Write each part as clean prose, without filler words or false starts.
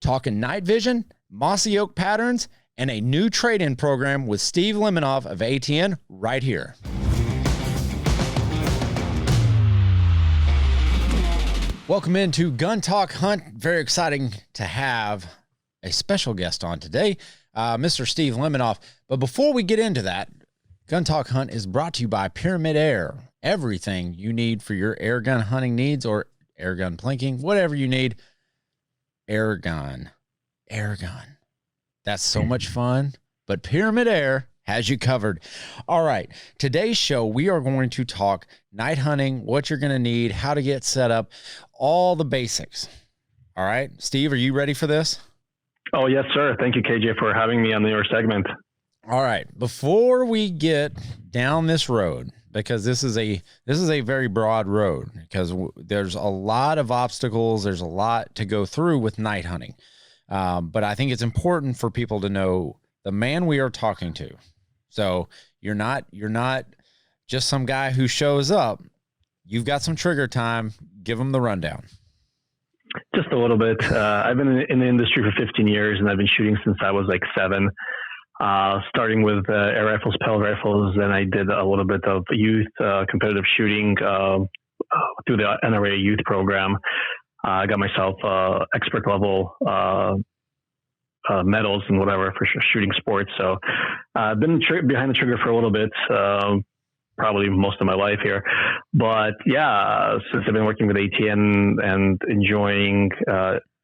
talking night vision, mossy oak patterns, and a new trade-in program with Steve Lemenov of ATN right here. Welcome into Gun Talk Hunt. Very exciting to have a special guest on today, Mr. Steve Lemenov. But before we get into that, Gun Talk Hunt is brought to you by Pyramyd Air. Everything you need for your air gun hunting needs or air gun plinking, whatever you need, air gun. That's so much fun, but Pyramyd Air has you covered. All right, today's show, we are going to talk night hunting, what you're going to need, how to get set up, all the basics. All right, Steve, are you ready for this? Oh, yes, sir. Thank you, KJ, for having me on your segment. All right, before we get down this road, because this is a very broad road, because there's a lot of obstacles, there's a lot to go through with night hunting. But I think it's important for people to know the man we are talking to. So you're not just some guy who shows up. You've got some trigger time. Give them the rundown. Just a little bit. I've been in the industry for 15 years, and I've been shooting since I was like 7. Starting with air rifles, pellet rifles, then I did a little bit of youth competitive shooting through the NRA youth program. I got myself expert level medals and whatever for shooting sports. So I've been behind the trigger for a little bit, probably most of my life here. But yeah, since I've been working with ATN and enjoying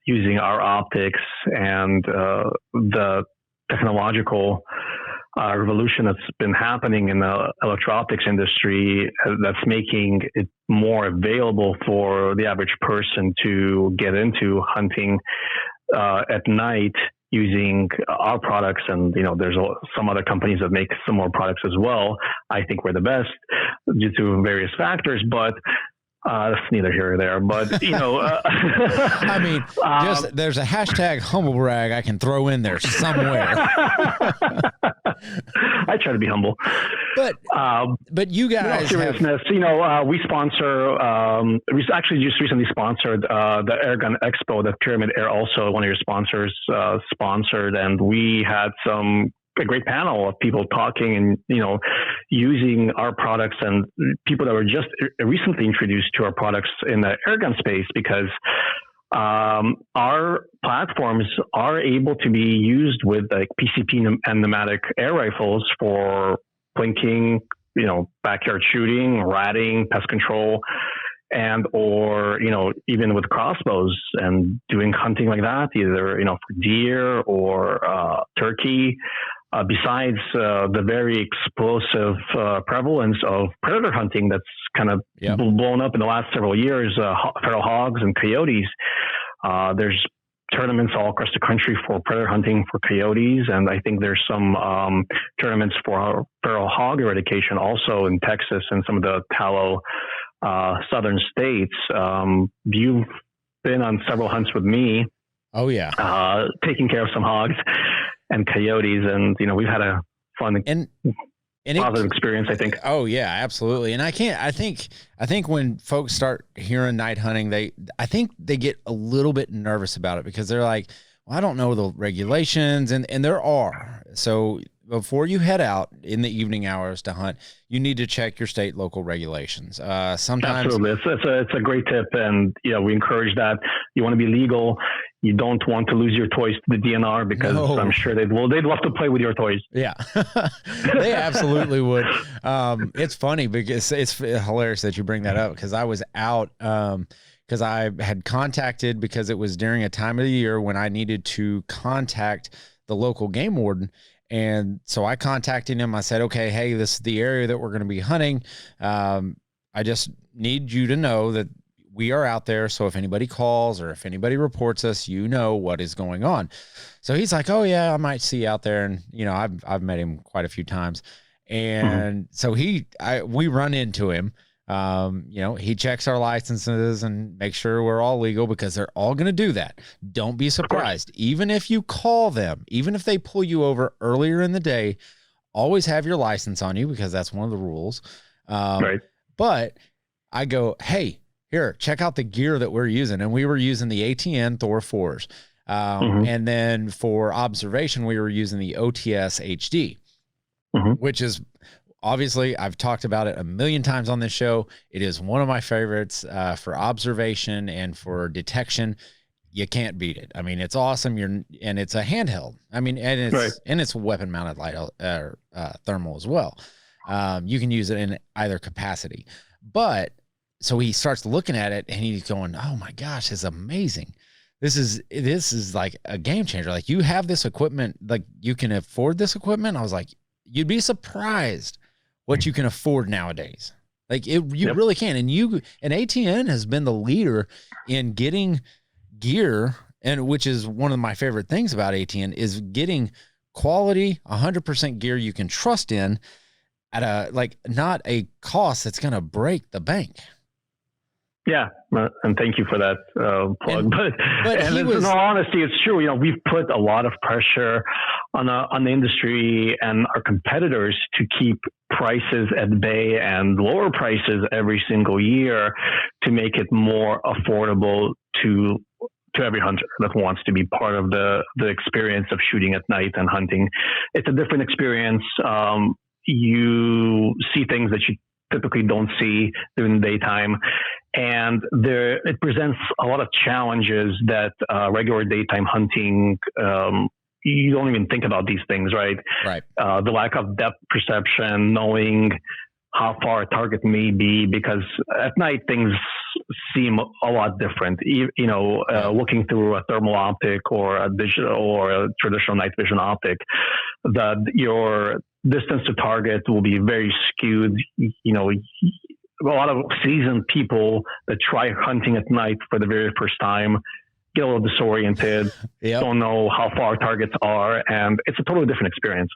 using our optics and the technological revolution that's been happening in the electro-optics industry, that's making it more available for the average person to get into hunting at night using our products. And, you know, there's some other companies that make similar products as well. I think we're the best due to various factors, but that's neither here or there, but you know, I mean, just there's a hashtag humble brag I can throw in there somewhere. I try to be humble, but you guys, seriousness, you know, we sponsor, we actually just recently sponsored the Airgun Expo that Pyramyd Air, also one of your sponsors, sponsored, and we had a great panel of people talking and, you know, using our products and people that were just recently introduced to our products in the airgun space, because our platforms are able to be used with like PCP and pneumatic air rifles for plinking, you know, backyard shooting, ratting, pest control, and or, you know, even with crossbows and doing hunting like that, either, you know, for deer or turkey. Besides the very explosive prevalence of predator hunting that's kind of blown up in the last several years, feral hogs and coyotes, there's tournaments all across the country for predator hunting for coyotes, and I think there's some tournaments for feral hog eradication also in Texas and some of the tallow southern states. You've been on several hunts with me. Oh yeah, taking care of some hogs and coyotes, and you know, we've had a fun and positive experience, I think. Oh yeah, absolutely. And I think when folks start hearing night hunting, I think they get a little bit nervous about it, because they're like, well, I don't know the regulations, and there are. So before you head out in the evening hours to hunt, you need to check your state local regulations. Sometimes absolutely, it's a great tip, and you know, we encourage that. You want to be legal. You don't want to lose your toys to the DNR, because I'm sure they'd love to play with your toys. Yeah, they absolutely would. It's funny because it's hilarious that you bring that up, because I was out because I had contacted, because it was during a time of the year when I needed to contact the local game warden. And so I contacted him. I said, okay, hey, this is the area that we're going to be hunting. I just need you to know that we are out there. So if anybody calls or if anybody reports us, you know what is going on. So he's like, oh yeah, I might see you out there. And you know, I've met him quite a few times. And so we run into him. You know, he checks our licenses and makes sure we're all legal, because they're all going to do that. Don't be surprised. Even if you call them, even if they pull you over earlier in the day, always have your license on you, because that's one of the rules. Right. But I go, hey, here, check out the gear that we're using. And we were using the ATN Thor 4s. And then for observation, we were using the OTS HD, which is obviously, I've talked about it a million times on this show. It is one of my favorites for observation and for detection. You can't beat it. I mean, it's awesome. And it's a handheld. I mean, and it's weapon mounted light thermal as well. You can use it in either capacity. But so he starts looking at it and he's going, "Oh my gosh, it's amazing. This is like a game changer. Like, you have this equipment, like you can afford this equipment." I was like, you'd be surprised what you can afford nowadays. Like, you really can. And ATN has been the leader in getting gear, and which is one of my favorite things about ATN is getting quality 100% gear you can trust in at not a cost that's going to break the bank. Yeah, and thank you for that plug. But in all honesty, it's true. You know, we've put a lot of pressure on the industry and our competitors to keep prices at bay and lower prices every single year to make it more affordable to every hunter that wants to be part of the experience of shooting at night and hunting. It's a different experience. You see things that you typically don't see during the daytime. And it presents a lot of challenges that regular daytime hunting, you don't even think about these things, right? Right. The lack of depth perception, knowing how far a target may be, because at night things seem a lot different. Looking through a thermal optic or a digital or a traditional night vision optic, that your distance to target will be very skewed. You know, a lot of seasoned people that try hunting at night for the very first time get a little disoriented, don't know how far targets are, and it's a totally different experience.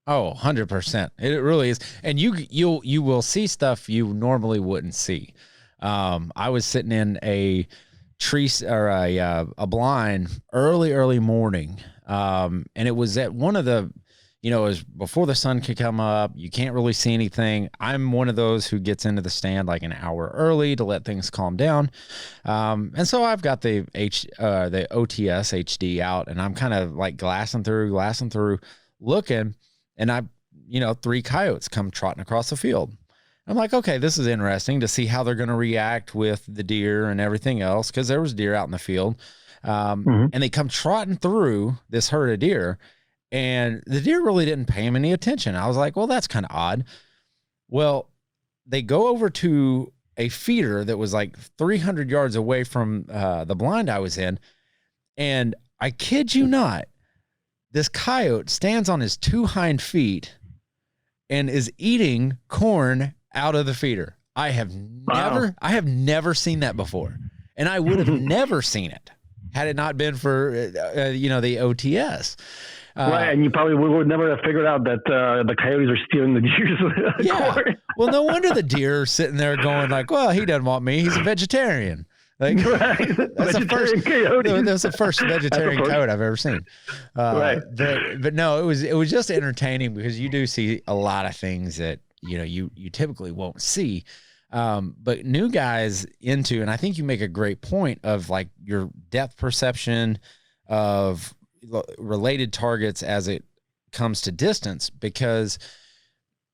Oh, 100%. It really is. And you will see stuff you normally wouldn't see. I was sitting in a tree or a blind early morning. And it was at one of the, it was before the sun could come up. You can't really see anything. I'm one of those who gets into the stand like an hour early to let things calm down. And so I've got the OTS HD out, and I'm kind of like glassing through, looking, and 3 coyotes come trotting across the field. I'm like, okay, this is interesting to see how they're going to react with the deer and everything else, because there was deer out in the field. And they come trotting through this herd of deer, and the deer really didn't pay him any attention. I was like, well, that's kind of odd. Well, they go over to a feeder that was like 300 yards away from the blind I was in, and I kid you not, this coyote stands on his 2 hind feet and is eating corn out of the feeder. I have never seen that before. And I would have never seen it had it not been for, the OTS. Right, and you probably would never have figured out that the coyotes are stealing the deer's corn. Well, no wonder the deer are sitting there going like, well, he doesn't want me. He's a vegetarian. Like, right. That's the first vegetarian coyote I've ever seen. Right. But no, it was just entertaining, because you do see a lot of things that, you typically won't see. But new guys into, and I think you make a great point of like your depth perception of related targets as it comes to distance, because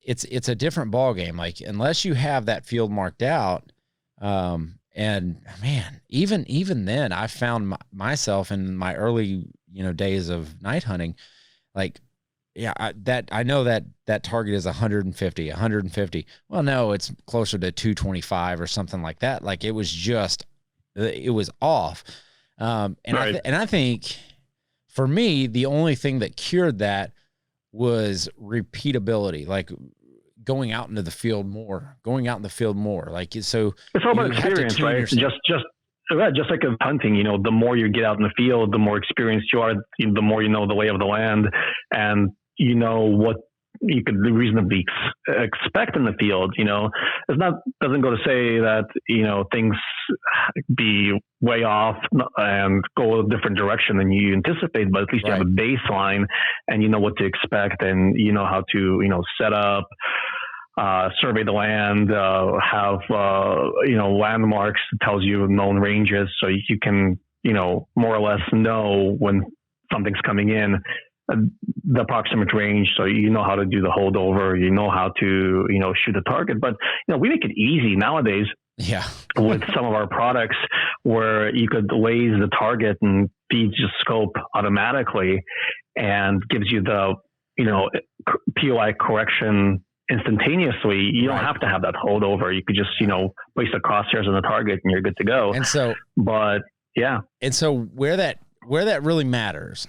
it's a different ball game. Like, unless you have that field marked out, and man, even then, I found myself in my early, days of night hunting, like, I know that target is 150. Well, no, it's closer to 225 or something like that. Like, it was off. And I think for me, the only thing that cured that was repeatability. Like, going out into the field more, like, so it's all about experience, right? Just like in hunting, the more you get out in the field, the more experienced you are, the more you know the lay of the land, and what you could reasonably expect in the field. Doesn't go to say that things be way off and go a different direction than you anticipate, but at least you have a baseline and you know what to expect, and you know how to set up, survey the land, have landmarks that tells you known ranges, so you can more or less know when something's coming in, the approximate range. So you know how to do the holdover, you know how to, shoot a target. But, we make it easy nowadays. Yeah. With some of our products where you could laze the target and feeds the scope automatically and gives you the, POI correction instantaneously. You don't have to have that holdover. You could just, place the crosshairs on the target and you're good to go. And so, but yeah. And so where that really matters,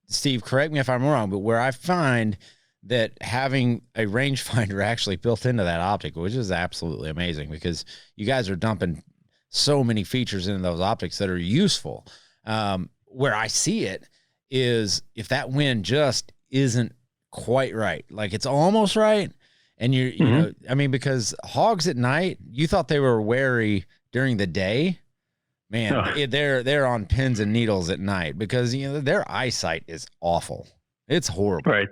Steve, correct me if I'm wrong, but where I find that having a rangefinder actually built into that optic, which is absolutely amazing because you guys are dumping so many features into those optics that are useful. Where I see it is if that wind just isn't quite right, like it's almost right. And because hogs at night, you thought they were wary during the day, man, they're on pins and needles at night because, their eyesight is awful. It's horrible. Right.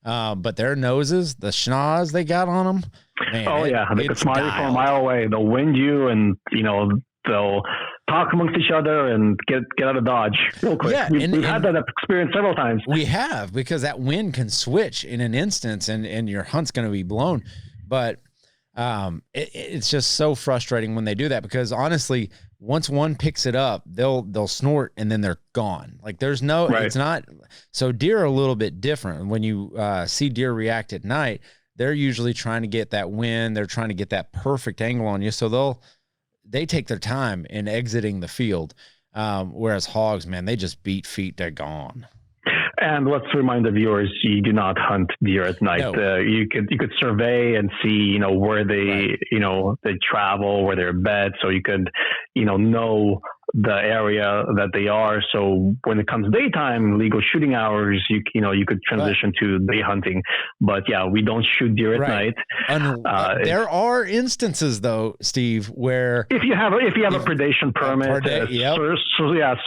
But their noses, the schnoz they got on them. Man, they could smile you from a mile away. They'll wind you, and they'll talk amongst each other and get out of dodge real quick. Yeah, we've had that experience several times. We have, because that wind can switch in an instance, and your hunt's going to be blown. But it's just so frustrating when they do that because honestly, once one picks it up, they'll snort and then they're gone. Like there's no, It's not. So deer are a little bit different. When you see deer react at night, they're usually trying to get that wind. They're trying to get that perfect angle on you. So they take their time in exiting the field. Whereas hogs, man, they just beat feet. They're gone. And let's remind the viewers, you do not hunt deer at night. No. You could survey and see, where they, they travel, where they're bed. So you could, know the area that they are. So when it comes daytime, legal shooting hours, you could transition to day hunting. But yeah, we don't shoot deer at night. There are instances though, Steve, where if you have a predation permit,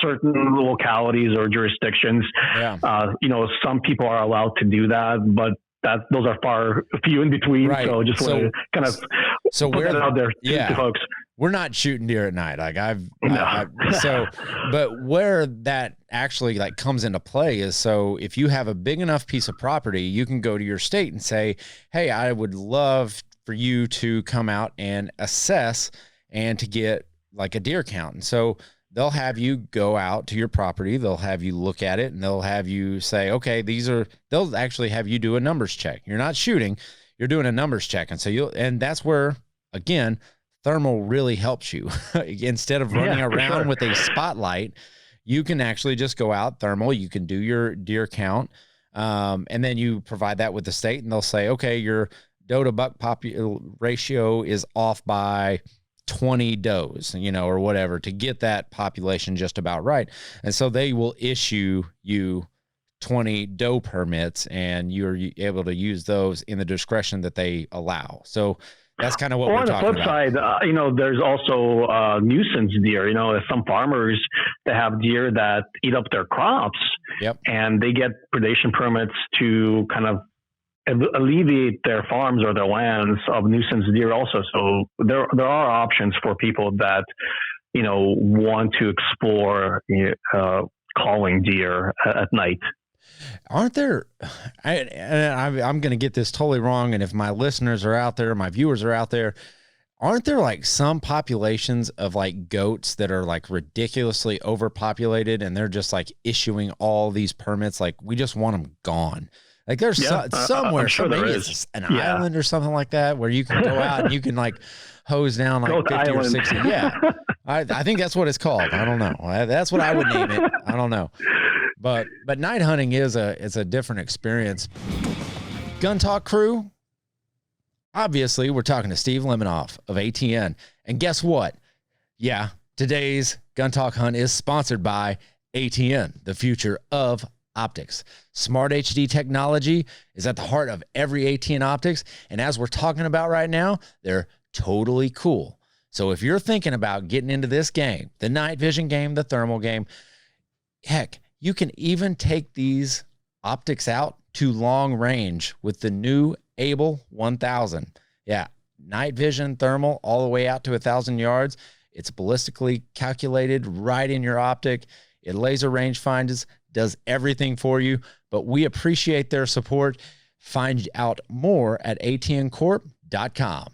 certain localities or jurisdictions, some people are allowed to do that, but those are far few in between. Right. So just want to kind of put that out there to folks. We're not shooting deer at night. Like but where that actually comes into play is, so if you have a big enough piece of property, you can go to your state and say, hey, I would love for you to come out and assess and to get like a deer count. And so they'll have you go out to your property. They'll have you look at it and they'll have you say, okay, they'll actually have you do a numbers check. You're not shooting, you're doing a numbers check. And so and that's where, again, thermal really helps you. Instead of running around with a spotlight, you can actually just go out thermal. You can do your deer count. And then you provide that with the state and they'll say, okay, your doe to buck ratio is off by 20 does, or whatever, to get that population just about right. And so they will issue you 20 doe permits and you're able to use those in the discretion that they allow. So that's kind of what we're talking about. On the flip side, there's also nuisance deer. Some farmers, they have deer that eat up their crops, and they get predation permits to kind of alleviate their farms or their lands of nuisance deer also. So there are options for people that, want to explore calling deer at night. Aren't there, I'm going to get this totally wrong, and if my listeners are out there, my viewers are out there, aren't there some populations of goats that are ridiculously overpopulated and they're just issuing all these permits? We just want them gone. There's somewhere, sure maybe it's an island or something like that where you can go out and you can hose down 50 or 60. Yeah. I think that's what it's called. I don't know. That's what I would name it. I don't know. But night hunting is a different experience. Gun Talk crew, obviously we're talking to Steve Lemenov of ATN. And guess what? Yeah, today's Gun Talk hunt is sponsored by ATN, the future of optics. Smart HD technology is at the heart of every ATN optics. And as we're talking about right now, they're totally cool. So if you're thinking about getting into this game, the night vision game, the thermal game, heck, you can even take these optics out to long range with the new Able 1000. Yeah, night vision, thermal, all the way out to 1,000 yards. It's ballistically calculated right in your optic. It laser range finds, does everything for you, but we appreciate their support. Find out more at atncorp.com.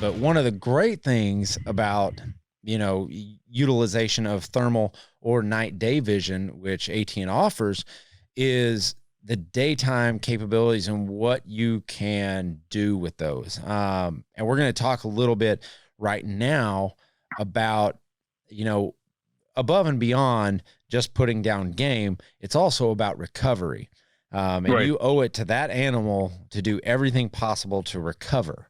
But one of the great things about, utilization of thermal or night day vision, which ATN offers, is the daytime capabilities and what you can do with those. And we're going to talk a little bit right now about, above and beyond just putting down game, it's also about recovery. And right. You owe it to that animal to do everything possible to recover.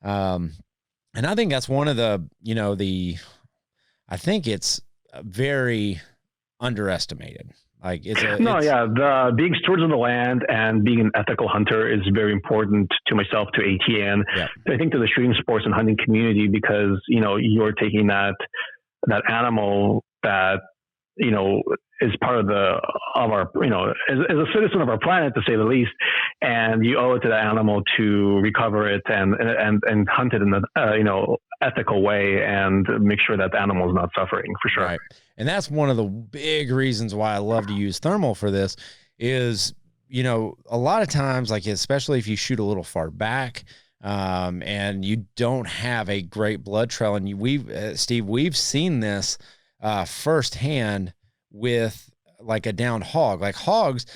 And I think that's one of the, I think it's very underestimated. Like the being stewards of the land and being an ethical hunter is very important to myself, to ATN. Yeah. I think to the shooting sports and hunting community, because, you're taking that animal that, is part of our, as a citizen of our planet, to say the least, and you owe it to the animal to recover it and hunt it in the, ethical way and make sure that the animal is not suffering, for sure. Right. And that's one of the big reasons why I love to use thermal for this is, a lot of times, like, especially if you shoot a little far back, and you don't have a great blood trail. And Steve, we've seen this, firsthand with like a downed hog. Like hogs,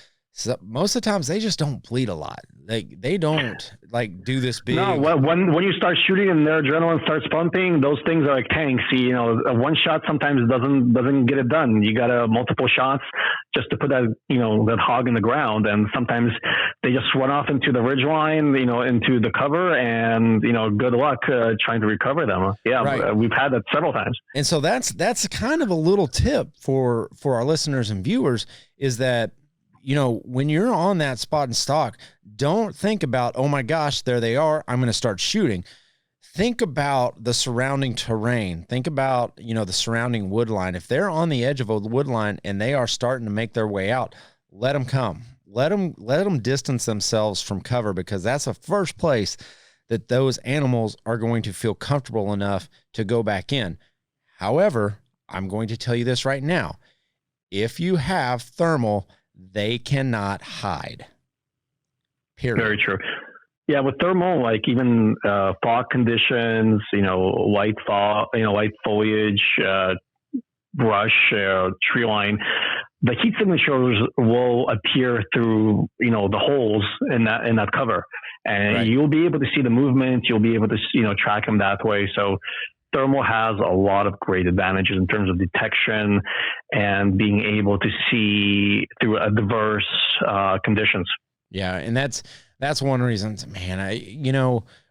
most of the times they just don't bleed a lot. They don't like do this big. No, when you start shooting and their adrenaline starts pumping, those things are like tanks. See, one shot sometimes doesn't get it done. You got multiple shots just to put that that hog in the ground, and sometimes they just run off into the ridge line, into the cover, and good luck trying to recover them. Yeah, right. We've had that several times. And so that's kind of a little tip for our listeners and viewers is that, when you're on that spot and stock, don't think about, oh my gosh, there they are, I'm going to start shooting. Think about the surrounding terrain. Think about, the surrounding wood line. If they're on the edge of a wood line and they are starting to make their way out, let them come. Let them distance themselves from cover, because that's the first place that those animals are going to feel comfortable enough to go back in. However, I'm going to tell you this right now. If you have thermal, they cannot hide. Period. Very true. Yeah, with thermal, like even fog conditions, light fog, light foliage, brush, tree line, the heat signatures will appear through the holes in that cover, and right. You'll be able to see the movement. You'll be able to track them that way. So thermal has a lot of great advantages in terms of detection and being able to see through a diverse conditions. Yeah, and that's one reason, man.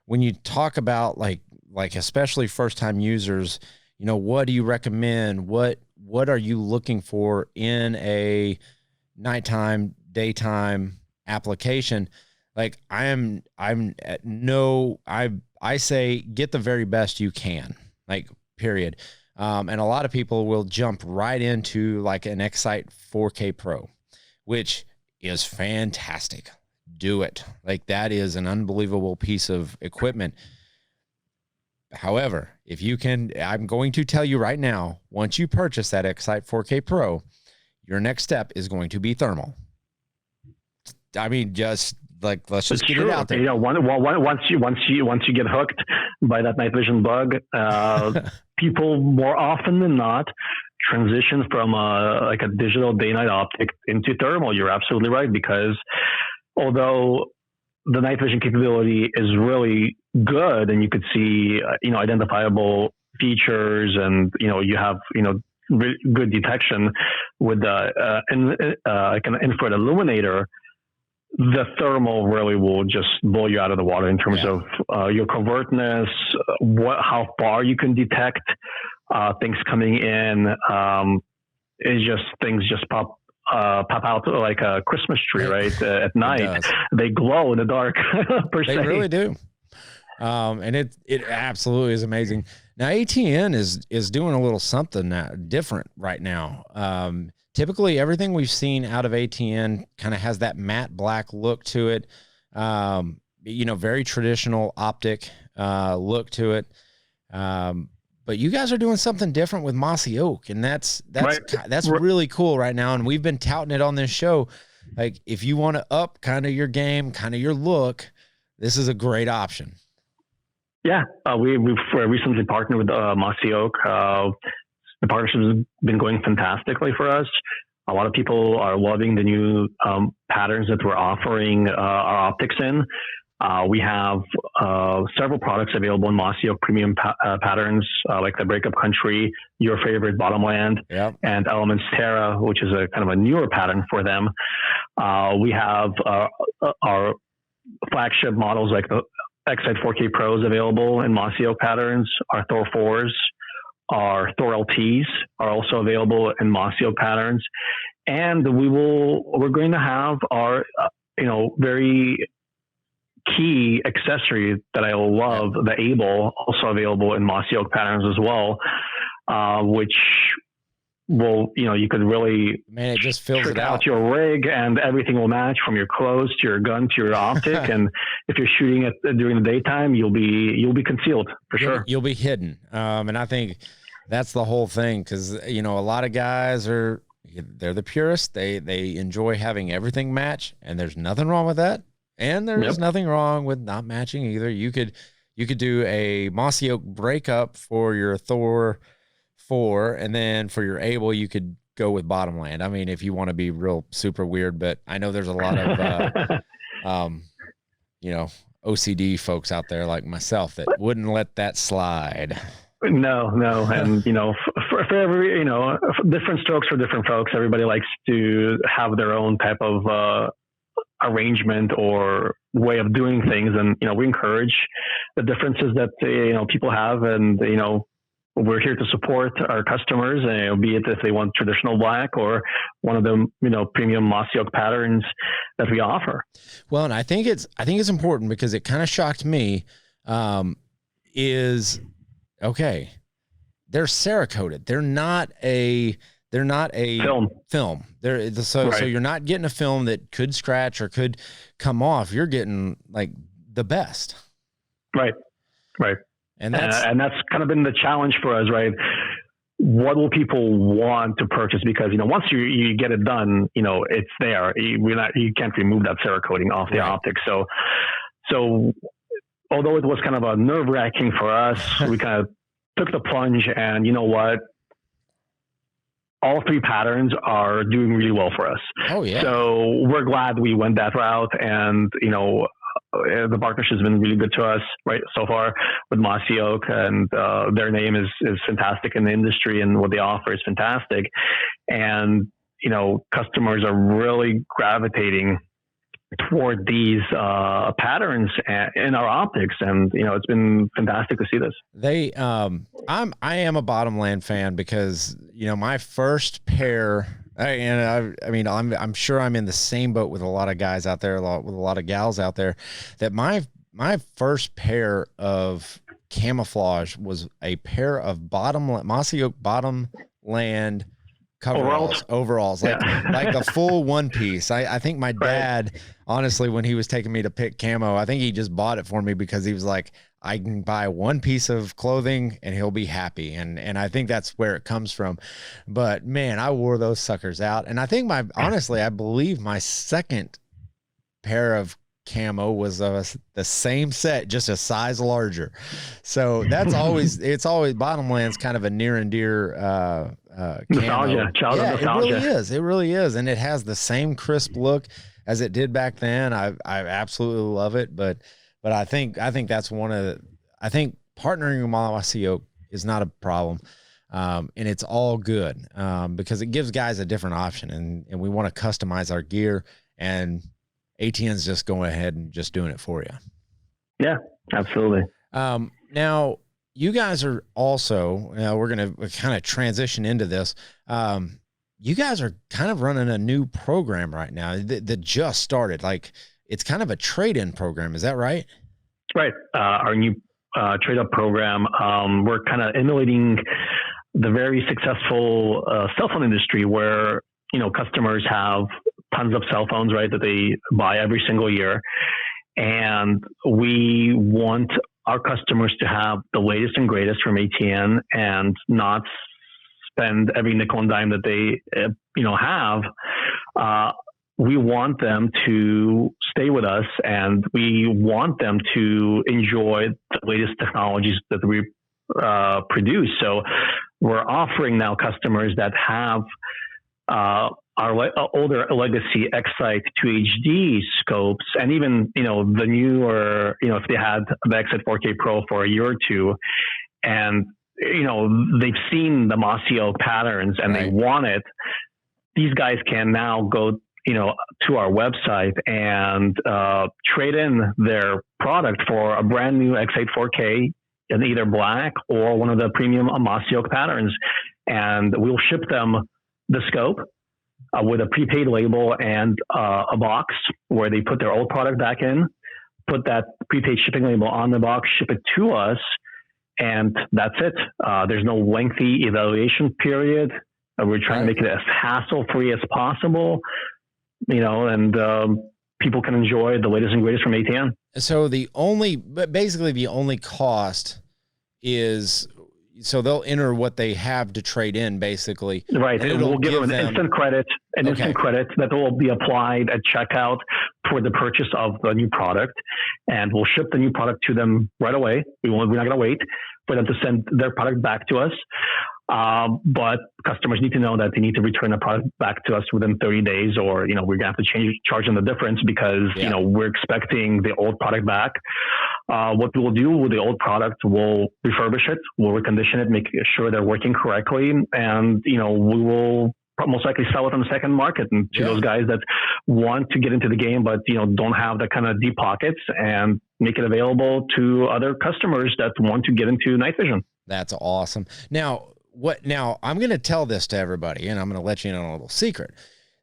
When you talk about like especially first time users, what do you recommend? What are you looking for in a nighttime, daytime application? Like I say get the very best you can. Like, period. And a lot of people will jump right into like an Excite 4K Pro, which is fantastic. Do it. Like, that is an unbelievable piece of equipment. However, if you can, I'm going to tell you right now, once you purchase that Excite 4K Pro, your next step is going to be thermal. I mean, just like, let's just get it out there. Once you get hooked by that night vision bug, people more often than not transition from like a digital day-night optic into thermal. You're absolutely right, because although the night vision capability is really good and you could see identifiable features and you have good detection with like an infrared illuminator, the thermal really will just blow you out of the water in terms of your covertness, how far you can detect things coming in. It's just things just pop out like a Christmas tree, right? At night, they glow in the dark. They really do. And it absolutely is amazing. Now ATN is doing a little something different right now. Typically everything we've seen out of ATN kind of has that matte black look to it. Very traditional optic look to it. but you guys are doing something different with Mossy Oak, and that's Right. really cool right now. And we've been touting it on this show. Like, if you want to up kind of your game, kind of your look, this is a great option. Yeah, we've recently partnered with Mossy Oak. The partnership has been going fantastically for us. A lot of people are loving the new patterns that we're offering our optics in. We have several products available in Mossy Oak premium patterns, like the Breakup Country, Your Favorite Bottomland, yep, and Elements Terra, which is a kind of a newer pattern for them. We have our flagship models like the X-Sight 4K Pros available in Mossy Oak patterns. Our Thor 4s, our Thor LTs are also available in Mossy Oak patterns. And we're going to have our, very key accessory that I love, the Able, also available in Mossy Oak patterns as well, which will, you could really, man, it just fills it out. Your rig, and everything will match from your clothes to your gun to your optic. And if you're shooting it during the daytime, you'll be concealed for sure. You'll be hidden. And I think that's the whole thing, because a lot of guys they're the purists. They enjoy having everything match, and there's nothing wrong with that. And there's nothing wrong with not matching either. You could do a Mossy Oak breakup for your Thor 4, and then for your Able, you could go with Bottomland. I mean, if you want to be real super weird, but I know there's a lot of OCD folks out there like myself that wouldn't let that slide. No. And, for every, different strokes for different folks. Everybody likes to have their own type of arrangement or way of doing things. And, we encourage the differences that, people have. And, we're here to support our customers, be it if they want traditional black or one of the, premium Mossy Oak patterns that we offer. Well, and I think it's important, because it kind of shocked me, okay, they're Cerakoted. They're not a film. So you're not getting a film that could scratch or could come off. You're getting like the best. Right. And that's kind of been the challenge for us, right? What will people want to purchase? Because, once you get it done, it's there. You can't remove that Cerakoting off the optic. So although it was kind of a nerve-wracking for us, we kind of took the plunge, and you know what? All three patterns are doing really well for us. Oh yeah. So we're glad we went that route, and the partnership has been really good to us right so far with Mossy Oak, and their name is fantastic in the industry, and what they offer is fantastic. And customers are really gravitating toward these patterns in our optics, and it's been fantastic to see this. I am a Bottomland fan, because my first pair, I'm sure I'm in the same boat with a lot of guys out there, with a lot of gals out there, that my first pair of camouflage was a pair of Mossy Oak Bottomland overalls, like the full one piece. I think my dad, honestly, when he was taking me to pick camo, I think he just bought it for me because he was like, I can buy one piece of clothing and he'll be happy. And I think that's where it comes from. But man, I wore those suckers out. And I think I believe my second pair of camo was the same set, just a size larger. So it's always Bottomland's kind of a near and dear nostalgia, nostalgia. It really is. And it has the same crisp look as it did back then. I absolutely love it. But I think that's I think partnering with Mossy Oak is not a problem. And it's all good, because it gives guys a different option, and we want to customize our gear, and ATN's just going ahead and just doing it for you. Yeah, absolutely. Now you guys are also, we're going to kind of transition into this. You guys are kind of running a new program right now that just started. Like, it's kind of a trade-in program. Is that right? Right. Our new trade-up program, we're kind of emulating the very successful cell phone industry, where, customers have tons of cell phones, right, that they buy every single year. and we want our customers to have the latest and greatest from ATN and not spend every nickel and dime that they have. We want them to stay with us, and we want them to enjoy the latest technologies that we produce. So we're offering now customers that have our older legacy X-Sight 2HD scopes, and even the newer, if they had the X-Sight 4K Pro for a year or two, and they've seen the mossy oak patterns and they want it. These guys can now go to our website and trade in their product for a brand new X-Sight 4K in either black or one of the premium mossy oak patterns, and we'll ship them the scope with a prepaid label and a box where they put their old product back in, put that prepaid shipping label on the box, ship it to us, and that's it. There's no lengthy evaluation period. We're trying to make it as hassle-free as possible, and people can enjoy the latest and greatest from ATN. So basically the only cost is, so they'll enter what they have to trade in, basically. Right. And we'll give them an instant credit that will be applied at checkout for the purchase of the new product. And we'll ship the new product to them right away. We're not going to wait for them to send their product back to us. But customers need to know that they need to return the product back to us within 30 days, or, we're going to have to charge them the difference because, we're expecting the old product back. What we'll do with the old product, we'll refurbish it, we'll recondition it, make sure they're working correctly. And, we will most likely sell it on the second market and to those guys that want to get into the game, but, don't have the kind of deep pockets, and make it available to other customers that want to get into night vision. That's awesome. Now I'm going to tell this to everybody, and I'm going to let you in on a little secret.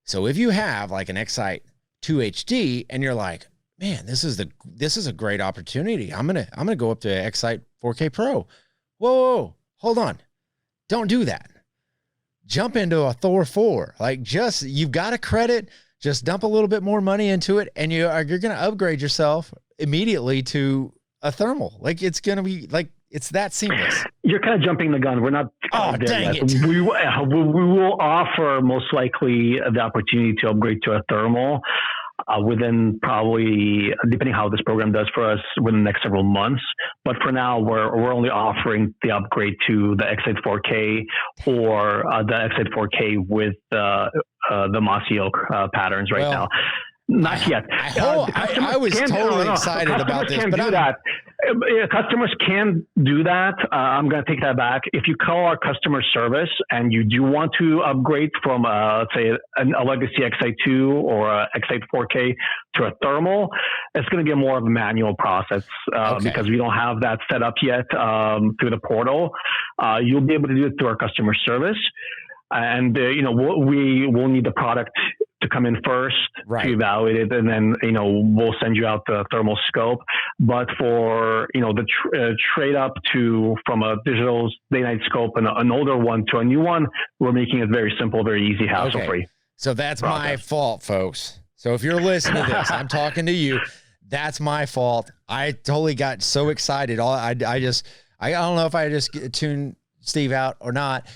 So if you have like an X-Sight 2HD and you're like, man, this is a great opportunity, I'm going to go up to X-Sight 4K Pro. Whoa, hold on. Don't do that. Jump into a Thor 4. You've got a credit, just dump a little bit more money into it, and you're going to upgrade yourself immediately to a thermal. It's going to be it's that seamless. You're kind of jumping the gun. We're not there dang yet. it. We will offer most likely the opportunity to upgrade to a thermal within probably, depending how this program does for us, within the next several months. But for now, we're only offering the upgrade to the X-Sight 4K or the X-Sight 4K with the mossy oak patterns now. Not yet. I was totally excited about this. But customers can do that. I'm going to take that back. If you call our customer service and you do want to upgrade from, say, a legacy X-Sight 2 or a X-Sight 4K to a thermal, it's going to be more of a manual process because we don't have that set up yet through the portal. You'll be able to do it through our customer service. And, we will need the product to come in first to evaluate it. And then, we'll send you out the thermal scope. But for, the trade up from a digital day-night scope and an older one to a new one, we're making it very simple, very easy, hassle-free. So that's my fault, folks. So if you're listening to this, I'm talking to you. That's my fault. I totally got so excited. I don't know if I just tuned Steve out or not.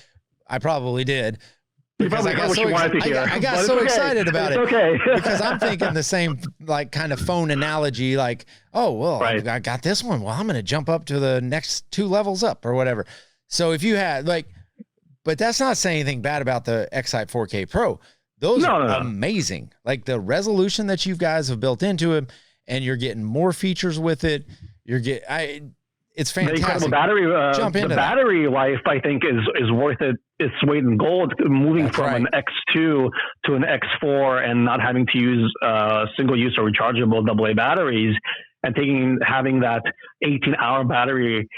I probably did. Because I got so excited about it. Okay. Because I'm thinking the same kind of phone analogy, I got this one. Well, I'm going to jump up to the next 2 levels up or whatever. So if you had but that's not saying anything bad about the X-Sight 4K Pro. Those are amazing. The resolution that you guys have built into it, and you're getting more features with it. It's fantastic. The incredible battery, battery life, I think, is worth it. Its weight in gold. Moving from an X2 to an X4 and not having to use single-use or rechargeable AA batteries, and having that 18-hour battery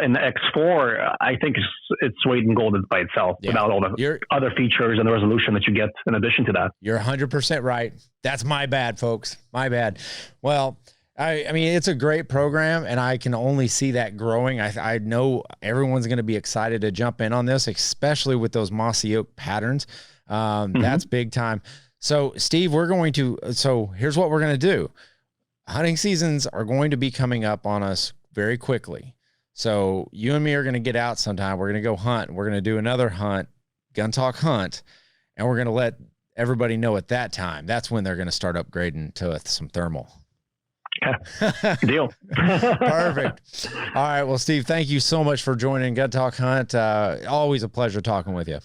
in the X4, I think it's weight in gold by itself without all the other features and the resolution that you get in addition to that. You're 100% right. That's my bad, folks. My bad. Well, I mean, it's a great program, and I can only see that growing. I know everyone's going to be excited to jump in on this, especially with those mossy oak patterns. That's big time. So, Steve, here's what we're going to do. hunting seasons are going to be coming up on us very quickly. So you and me are going to get out sometime. We're going to go hunt. We're going to do another hunt, Gun Talk Hunt, and we're going to let everybody know at that time. That's when they're going to start upgrading to some thermal. Okay. Deal. Perfect. All right. Well, Steve, thank you so much for joining Gun Talk Hunt. Always a pleasure talking with you.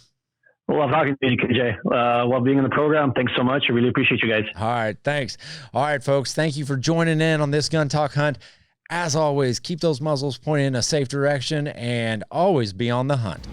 Well, I'm talking to you, KJ. While being in the program, thanks so much. I really appreciate you guys. All right. Thanks. All right, folks. Thank you for joining in on this Gun Talk Hunt. As always, keep those muzzles pointed in a safe direction and always be on the hunt.